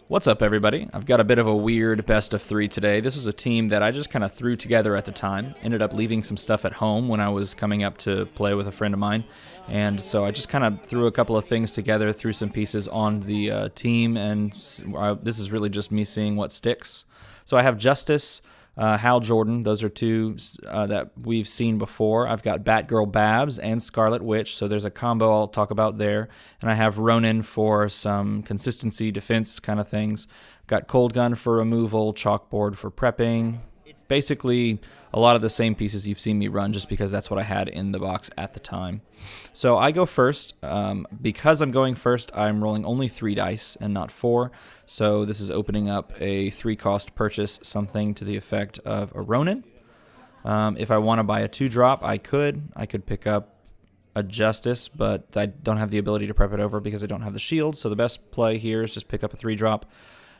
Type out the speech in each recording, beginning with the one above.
What's up, everybody? I've got a bit of a weird best of three today. This was a team that I just kind of threw together at the time. Ended up leaving some stuff at home when I was coming up to play with a friend of mine. And so I just kind of threw a couple of things together, threw some pieces on the team, and this is really just me seeing what sticks. So I have Justice, Hal Jordan. Those are two that we've seen before. I've got Batgirl Babs and Scarlet Witch, so there's a combo I'll talk about there. And I have Ronin for some consistency, defense kind of things. Got Cold Gun for removal, Chalkboard for prepping. Basically, a lot of the same pieces you've seen me run just because that's what I had in the box at the time. So I go first. Because I'm going first, I'm rolling only 3 dice and not 4. So this is opening up a 3-cost purchase, something to the effect of a Ronin. If I want to buy a 2-drop, I could. I could pick up a Justice, but I don't have the ability to prep it over because I don't have the shield. So the best play here is just pick up a 3-drop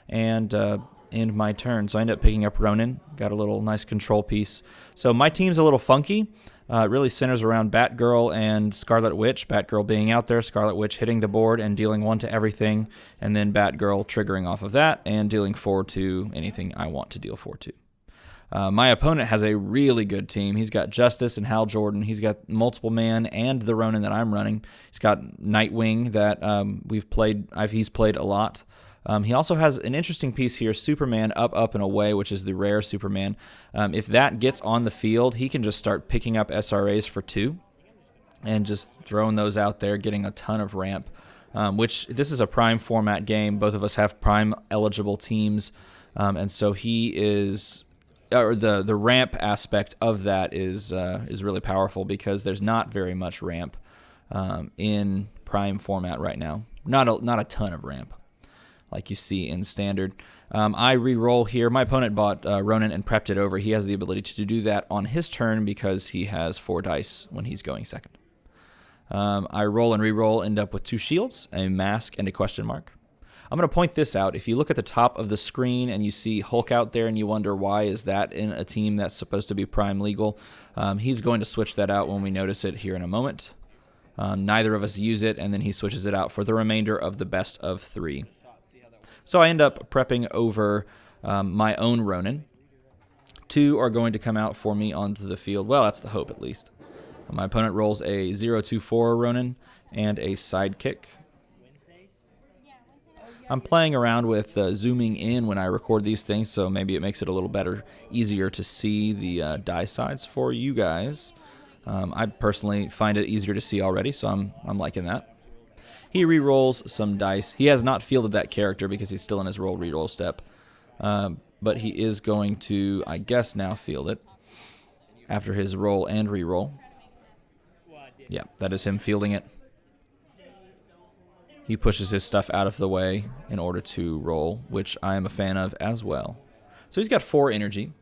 and end my turn. So I end up picking up Ronin. Got a little nice control piece. So my team's a little funky. It really centers around Batgirl and Scarlet Witch. Batgirl being out there, Scarlet Witch hitting the board and dealing 1 to everything, and then Batgirl triggering off of that and dealing 4 to anything I want to deal 4 to. My opponent has a really good team. He's got Justice and Hal Jordan. He's got Multiple Man and the Ronin that I'm running. He's got Nightwing that he's played a lot. He also has an interesting piece here, Superman Up, Up, and Away, which is the rare Superman. If that gets on the field, he can just start picking up SRAs for 2 and just throwing those out there, getting a ton of ramp, which this is a Prime format game. Both of us have Prime-eligible teams, and so he is... or the ramp aspect of that is really powerful because there's not very much ramp in Prime format right now. Not a ton of ramp like you see in Standard. I re-roll here. My opponent bought Ronin and prepped it over. He has the ability to do that on his turn because he has 4 dice when he's going second. I roll and re-roll, end up with 2 shields, a mask, and a question mark. I'm going to point this out. If you look at the top of the screen and you see Hulk out there and you wonder why is that in a team that's supposed to be Prime legal, he's going to switch that out when we notice it here in a moment. Neither of us use it, and then he switches it out for the remainder of the best of 3. So I end up prepping over my own Ronin. 2 are going to come out for me onto the field. Well, that's the hope, at least. My opponent rolls a 0-2-4 Ronin and a sidekick. I'm playing around with zooming in when I record these things, so maybe it makes it a little easier to see the die sides for you guys. I personally find it easier to see already, so I'm liking that. He re-rolls some dice. He has not fielded that character because he's still in his roll re-roll step, but he is going to, I guess, now field it after his roll and re-roll. Yeah, that is him fielding it. He pushes his stuff out of the way in order to roll, which I am a fan of as well. So he's got 4 energy.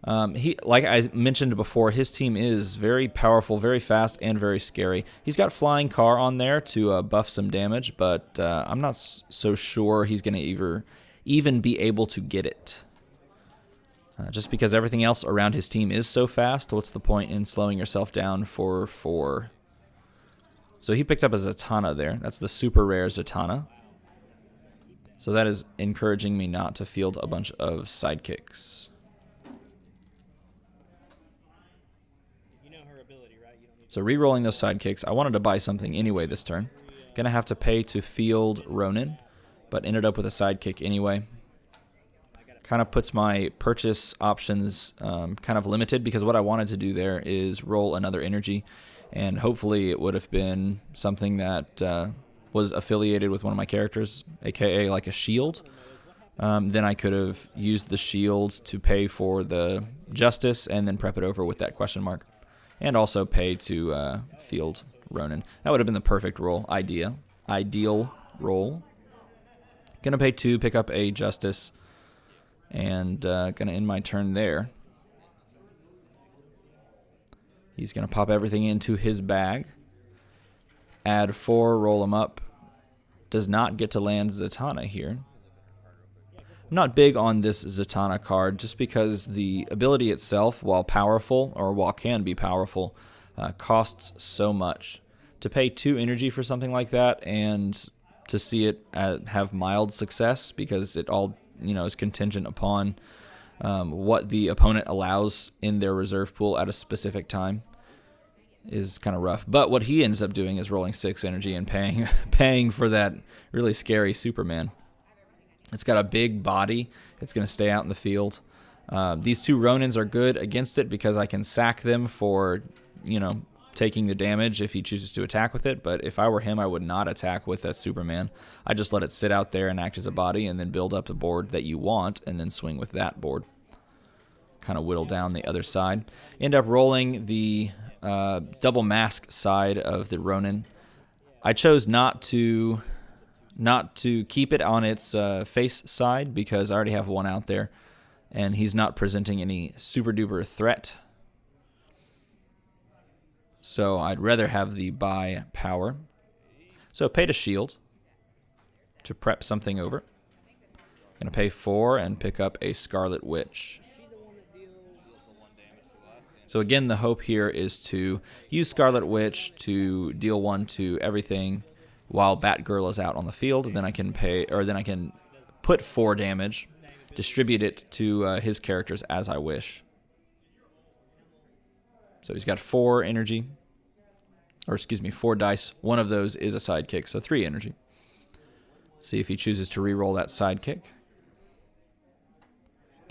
Like I mentioned before, his team is very powerful, very fast, and very scary. He's got Flying Car on there to buff some damage, but I'm not so sure he's going to even be able to get it. Just because everything else around his team is so fast, what's the point in slowing yourself down for 4? So he picked up a Zatanna there. That's the super rare Zatanna. So that is encouraging me not to field a bunch of sidekicks. So re-rolling those sidekicks, I wanted to buy something anyway this turn. Gonna have to pay to field Ronin, but ended up with a sidekick anyway. Kind of puts my purchase options kind of limited because what I wanted to do there is roll another energy, and hopefully it would have been something that was affiliated with one of my characters, aka like a shield. Then I could have used the shield to pay for the Justice and then prep it over with that question mark. And also pay to field Ronin. That would have been the perfect roll. Ideal roll. Gonna pay 2, pick up a Justice, and gonna end my turn there. He's gonna pop everything into his bag. Add 4, roll him up. Does not get to land Zatanna here. I'm not big on this Zatanna card just because the ability itself, while powerful, or while can be powerful, costs so much. To pay 2 energy for something like that and to see it have mild success because it all is contingent upon what the opponent allows in their reserve pool at a specific time. Is kind of rough. But what he ends up doing is rolling 6 energy and paying for that really scary Superman. It's got a big body. It's going to stay out in the field. These 2 Ronins are good against it because I can sack them for, taking the damage if he chooses to attack with it. But if I were him, I would not attack with a Superman. I just let it sit out there and act as a body and then build up the board that you want and then swing with that board. Kind of whittle down the other side. End up rolling the double mask side of the Ronin. I chose not to keep it on its face side because I already have one out there, and he's not presenting any super duper threat. So I'd rather have the buy power. So pay to shield to prep something over. Gonna pay 4 and pick up a Scarlet Witch. So again, the hope here is to use Scarlet Witch to deal 1 to everything while Batgirl is out on the field. Then I can put 4 damage, distribute it to his characters as I wish. So he's got 4 energy, or excuse me, 4 dice. One of those is a sidekick, so 3 energy. See if he chooses to re-roll that sidekick.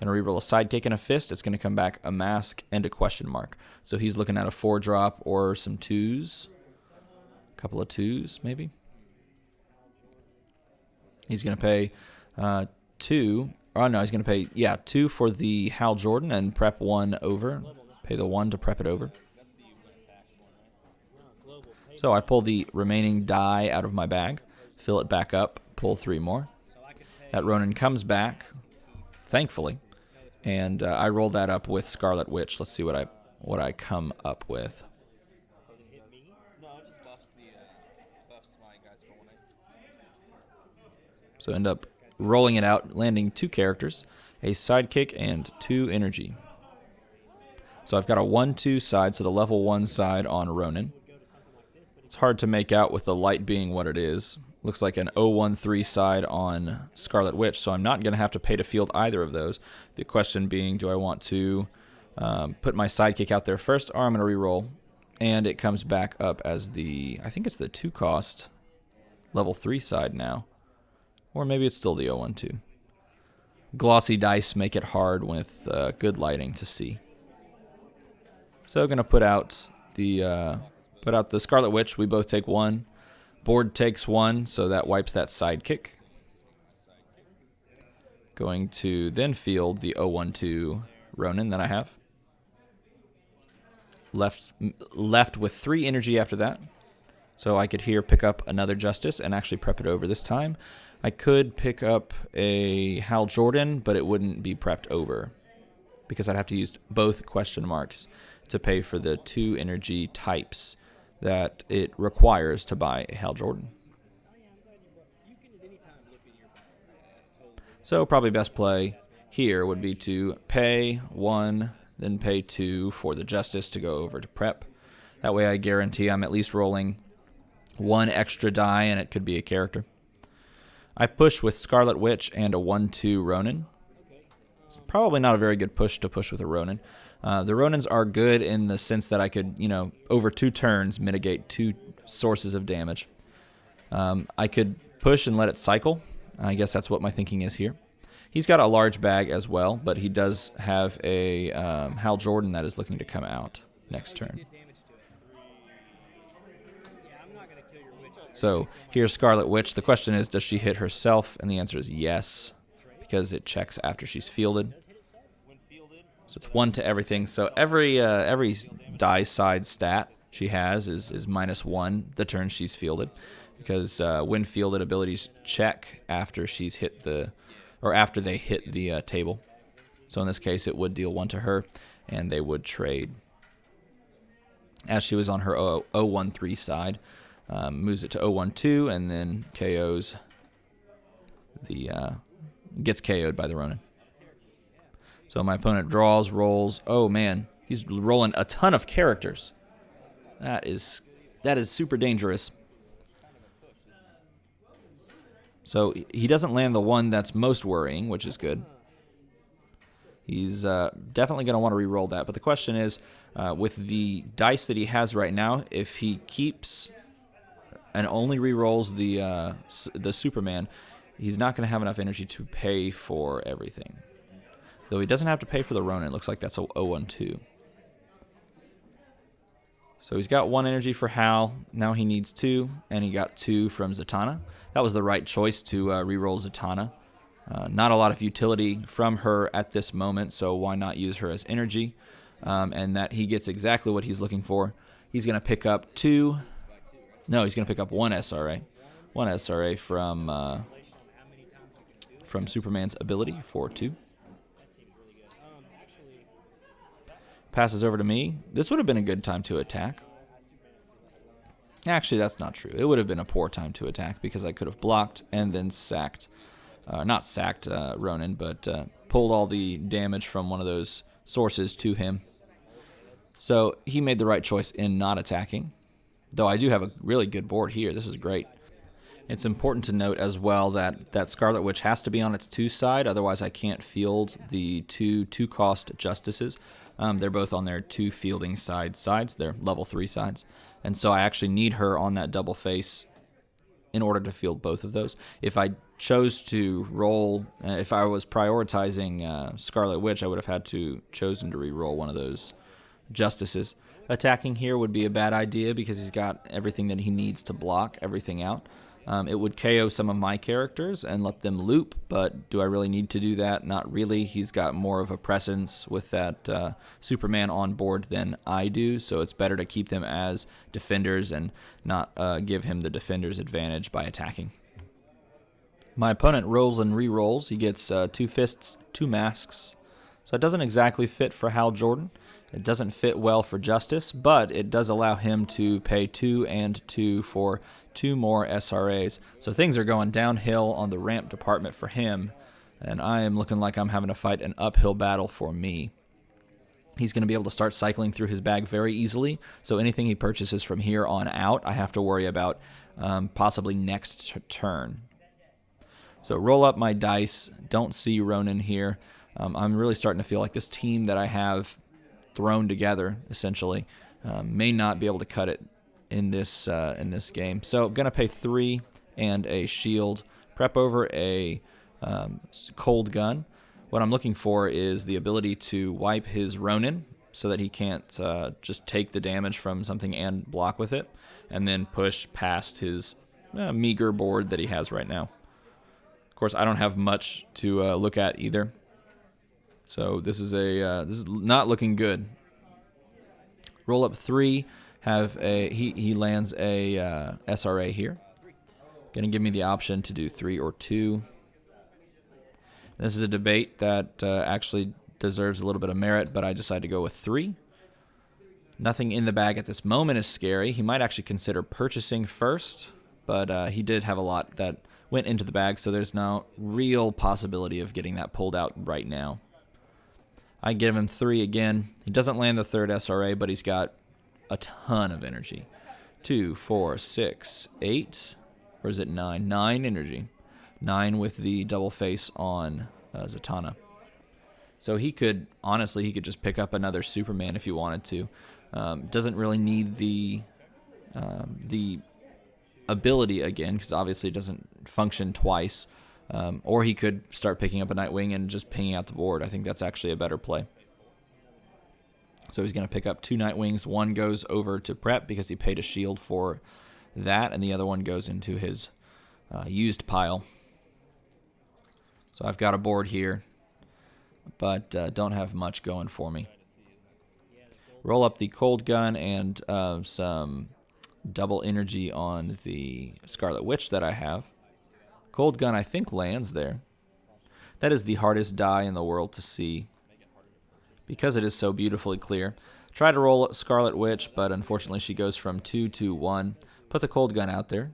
Going to reroll a sidekick and a fist. It's going to come back a mask and a question mark. So he's looking at a 4-drop or some 2s. A couple of 2s, maybe. He's going to pay 2. Oh, no, he's going to pay, 2 for the Hal Jordan and prep 1 over. Pay the 1 to prep it over. So I pull the remaining die out of my bag, fill it back up, pull 3 more. That Ronin comes back, thankfully. And I roll that up with Scarlet Witch. Let's see what I come up with. So end up rolling it out, landing 2 characters, a sidekick and 2 energy. So I've got a 1-2 side, so the level 1 side on Ronin. It's hard to make out with the light being what it is. Looks like an 0-1-3 side on Scarlet Witch, so I'm not going to have to pay to field either of those. The question being, do I want to put my sidekick out there first, or I'm going to reroll, and it comes back up as I think it's the 2-cost level 3 side now, or maybe it's still the 0-1-2. Glossy dice make it hard with good lighting to see. So I'm going to put out the Scarlet Witch. We both take 1. Board takes 1, so that wipes that sidekick. Going to then field the 0-1-2 Ronin that I have. Left with 3 energy after that. So I could here pick up another Justice and actually prep it over this time. I could pick up a Hal Jordan, but it wouldn't be prepped over because I'd have to use both question marks to pay for the 2 energy types that it requires to buy a Hal Jordan. So probably best play here would be to pay 1, then pay 2 for the Justice to go over to prep. That way I guarantee I'm at least rolling 1 extra die, and it could be a character. I push with Scarlet Witch and a 1-2 Ronin. It's probably not a very good push to push with a Ronin. The Ronins are good in the sense that I could, over 2 turns, mitigate 2 sources of damage. I could push and let it cycle. I guess that's what my thinking is here. He's got a large bag as well, but he does have a Hal Jordan that is looking to come out next turn. So here's Scarlet Witch. The question is, does she hit herself? And the answer is yes, because it checks after she's fielded. So it's 1 to everything. So every die side stat she has is -1 the turn she's fielded, because when fielded, abilities check after she's hit after they hit the table. So in this case, it would deal 1 to her, and they would trade. As she was on her 0-1-3 side, moves it to 0-1-2, and then KOs gets KO'd by the Ronin. So my opponent draws, rolls. Oh man, he's rolling a ton of characters. That is super dangerous. So he doesn't land the one that's most worrying, which is good. He's definitely going to want to re-roll that. But the question is, with the dice that he has right now, if he keeps and only re-rolls the Superman, he's not going to have enough energy to pay for everything. Though he doesn't have to pay for the Ronin. It looks like that's a 0-1-2. So he's got 1 energy for Hal. Now he needs 2, and he got 2 from Zatanna. That was the right choice to re-roll Zatanna. Not a lot of utility from her at this moment, so why not use her as energy? And that he gets exactly what he's looking for. He's going to pick up 2. No, he's going to pick up 1 SRA. 1 SRA from Superman's ability for 2. Passes over to me. This would have been a good time to attack. Actually, that's not true. It would have been a poor time to attack because I could have blocked and then sacked. Not sacked Ronin, but pulled all the damage from one of those sources to him. So he made the right choice in not attacking. Though I do have a really good board here. This is great. It's important to note as well that Scarlet Witch has to be on its 2 side, otherwise I can't field the 2-cost Justices. They're both on their 2 fielding sides. They're level 3 sides. And so I actually need her on that double face in order to field both of those. If I chose to roll, if I was prioritizing Scarlet Witch, I would have had to chosen to re-roll one of those Justices. Attacking here would be a bad idea because he's got everything that he needs to block everything out. It would KO some of my characters and let them loop, but do I really need to do that? Not really. He's got more of a presence with that Superman on board than I do, so it's better to keep them as defenders and not give him the defender's advantage by attacking. My opponent rolls and re-rolls. He gets 2 fists, 2 masks, so it doesn't exactly fit for Hal Jordan. It doesn't fit well for Justice, but it does allow him to pay 2 and 2 for 2 more SRAs. So things are going downhill on the ramp department for him, and I am looking like I'm having to fight an uphill battle for me. He's going to be able to start cycling through his bag very easily, so anything he purchases from here on out, I have to worry about possibly next turn. So roll up my dice. Don't see Ronin here. I'm really starting to feel like this team that I have thrown together, essentially, may not be able to cut it in this game. So I'm going to pay 3 and a shield. Prep over a cold gun. What I'm looking for is the ability to wipe his Ronin so that he can't just take the damage from something and block with it, and then push past his meager board that he has right now. Of course, I don't have much to look at either. So this is not looking good. Roll up 3, he lands a SRA here. Gonna give me the option to do 3 or 2. This is a debate that actually deserves a little bit of merit, but I decided to go with 3. Nothing in the bag at this moment is scary. He might actually consider purchasing first, but he did have a lot that went into the bag, so there's no real possibility of getting that pulled out right now. I give him 3 again. He doesn't land the 3rd SRA, but he's got a ton of energy. 2, 4, 6, 8, or is it 9? 9 energy. 9 with the double face on Zatanna. So he could just pick up another Superman if he wanted to. Doesn't really need the ability again, because obviously it doesn't function twice. Or he could start picking up a Nightwing and just pinging out the board. I think that's actually a better play. So he's going to pick up 2 Nightwings. One goes over to Prep because he paid a shield for that, and the other one goes into his used pile. So I've got a board here, but don't have much going for me. Roll up the cold gun and some double energy on the Scarlet Witch that I have. Cold gun, I think, lands there. That is the hardest die in the world to see because it is so beautifully clear. Try to roll Scarlet Witch, but unfortunately she goes from 2 to 1. Put the cold gun out there.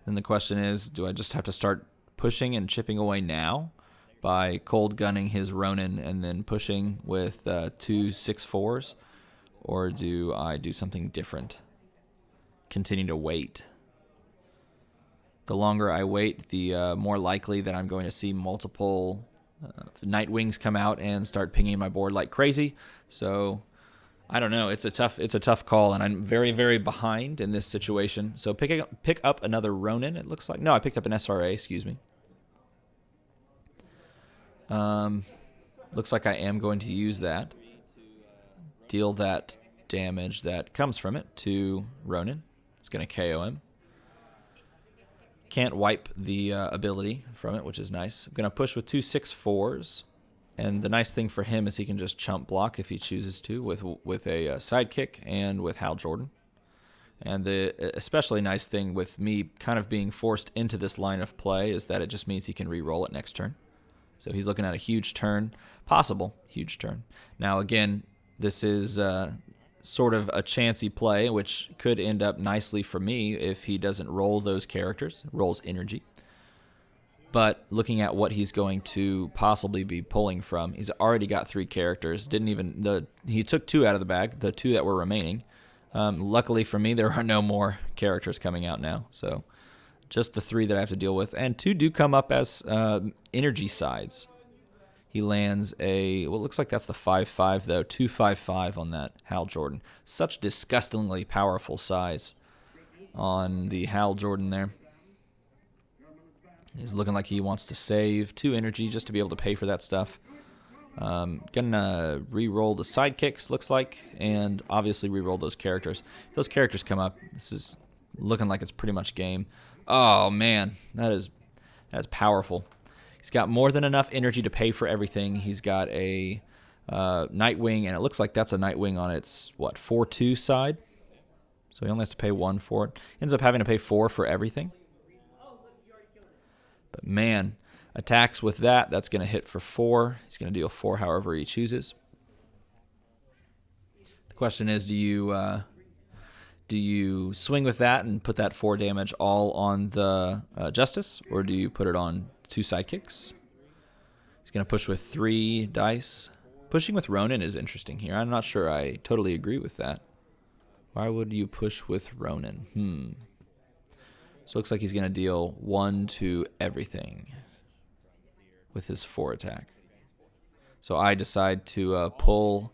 Then the question is, do I just have to start pushing and chipping away now by cold gunning his Ronin and then pushing with 2 6/4s? Or do I do something different? Continue to wait. The longer I wait, the more likely that I'm going to see multiple Nightwings come out and start pinging my board like crazy. So I don't know. It's a tough call, and I'm very, very behind in this situation. So pick up another Ronin. It looks like no, I picked up an SRA. Excuse me. Looks like I am going to use that. Deal that damage that comes from it to Ronin. It's going to KO him. Can't wipe the ability from it, which is nice. I'm going to push with 2 6/4s. And the nice thing for him is he can just chump block if he chooses to with a sidekick and with Hal Jordan. And the especially nice thing with me kind of being forced into this line of play is that it just means he can re-roll it next turn. So he's looking at a huge turn, possible huge turn. Now again, this is sort of a chancy play, which could end up nicely for me if he doesn't roll those characters, rolls energy. But looking at what he's going to possibly be pulling from, he's already got 3 characters. He took 2 out of the bag, the 2 that were remaining. Luckily for me, there are no more characters coming out now, so just the 3 that I have to deal with, and 2 do come up as energy sides. He lands a, well, it looks like that's the 5/5 though, 2/5/5 on that Hal Jordan. Such disgustingly powerful size on the Hal Jordan there. He's looking like he wants to save 2 energy just to be able to pay for that stuff. Gonna re-roll the sidekicks, looks like, and obviously re-roll those characters. If those characters come up, this is looking like it's pretty much game. Oh man, that's powerful. He's got more than enough energy to pay for everything. He's got a Nightwing, and it looks like that's a Nightwing on its, 4/2 side. So he only has to pay 1 for it. Ends up having to pay 4 for everything. But man, attacks with that, that's going to hit for 4. He's going to deal 4 however he chooses. The question is, do you swing with that and put that 4 damage all on the Justice, or do you put it on 2 sidekicks? He's going to push with 3 dice. Pushing with Ronin is interesting here. I'm not sure I totally agree with that. Why would you push with Ronin? So it looks like he's going to deal 1 to everything with his 4 attack. So I decide to pull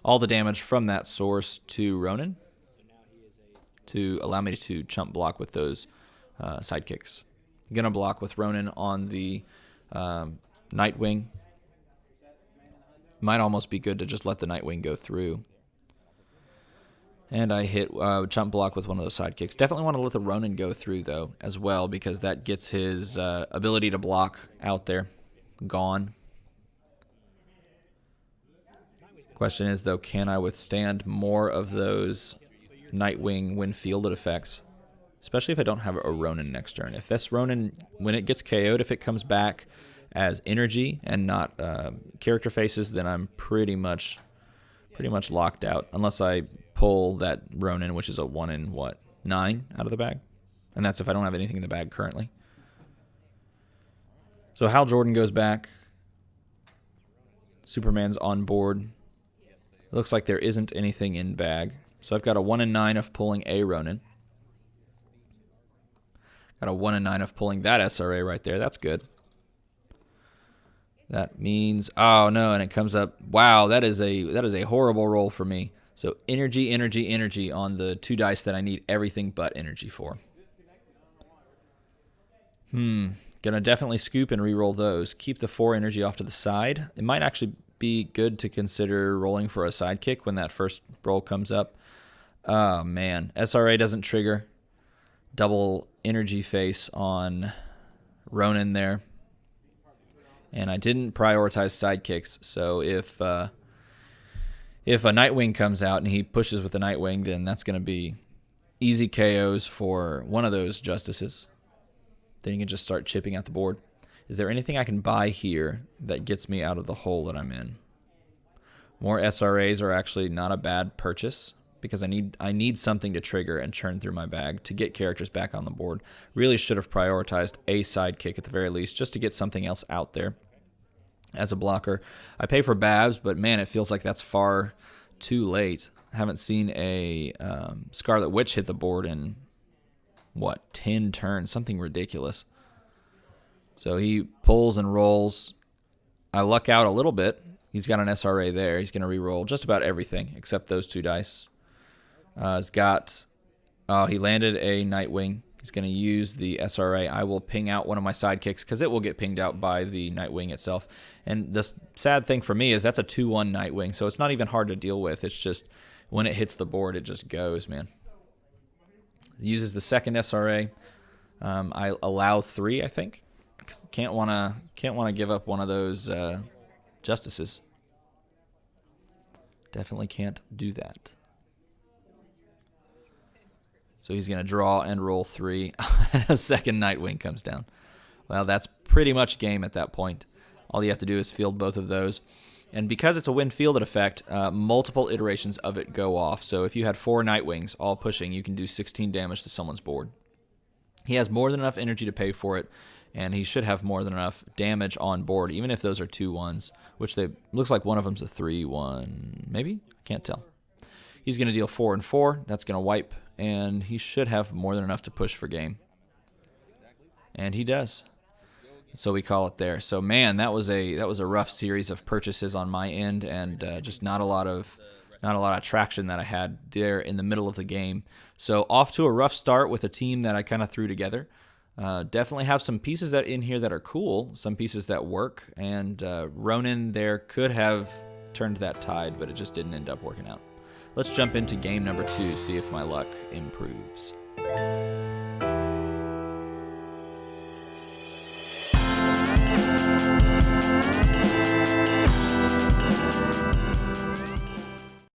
all the damage from that source to Ronin to allow me to chump block with those sidekicks. I'm going to block with Ronin on the Nightwing. Might almost be good to just let the Nightwing go through. And I hit chump block with one of those sidekicks. Definitely want to let the Ronin go through, though, as well, because that gets his ability to block out there gone. Question is, though, can I withstand more of those Nightwing when fielded effects? Especially if I don't have a Ronin next turn. If this Ronin, when it gets KO'd, if it comes back as energy and not character faces, then I'm pretty much locked out. Unless I pull that Ronin, which is a 1 in 9 out of the bag. And that's if I don't have anything in the bag currently. So Hal Jordan goes back. Superman's on board. It looks like there isn't anything in bag. So I've got a 1 in 9 of pulling a Ronin. Got a 1 in 9 of pulling that SRA right there. That's good. That means, oh no, and it comes up. Wow, that is a horrible roll for me. So energy, energy, energy on the 2 dice that I need everything but energy for. Gonna definitely scoop and re-roll those. Keep the 4 energy off to the side. It might actually be good to consider rolling for a sidekick when that first roll comes up. Oh man, SRA doesn't trigger. Double energy face on Ronin there. And I didn't prioritize sidekicks, so if a Nightwing comes out and he pushes with the Nightwing, then that's going to be easy KOs for one of those Justices. Then you can just start chipping at the board. Is there anything I can buy here that gets me out of the hole that I'm in? More SRAs are actually not a bad purchase, because I need something to trigger and churn through my bag to get characters back on the board. Really should have prioritized a sidekick at the very least, just to get something else out there as a blocker. I pay for Babs, but man, it feels like that's far too late. I haven't seen a Scarlet Witch hit the board in what, 10 turns, something ridiculous. So he pulls and rolls. I luck out a little bit. He's got an SRA there. He's going to re-roll just about everything except those 2 dice. He's got... he landed a Nightwing. He's going to use the SRA. I will ping out one of my sidekicks because it will get pinged out by the Nightwing itself. And the sad thing for me is that's a 2-1 Nightwing, so it's not even hard to deal with. It's just when it hits the board, it just goes, man. Uses the second SRA. I allow 3, I think. Can't wanna give up one of those justices. Definitely can't do that. So he's gonna draw and roll 3. A second Nightwing comes down. Well, that's pretty much game at that point. All you have to do is field both of those. And because it's a wind-fielded effect, multiple iterations of it go off. So if you had 4 Nightwings all pushing, you can do 16 damage to someone's board. He has more than enough energy to pay for it, and he should have more than enough damage on board, even if those are 2-1s, which they looks like one of them's a 3-1, maybe? I can't tell. He's going to deal 4 and 4. That's going to wipe, and he should have more than enough to push for game. And he does. So we call it there. So man, that was a rough series of purchases on my end, and just not a lot of traction that I had there in the middle of the game. So off to a rough start with a team that I kind of threw together. Definitely have some pieces that in here that are cool, some pieces that work, and Ronin there could have turned that tide, but it just didn't end up working out. Let's jump into game number 2, see if my luck improves.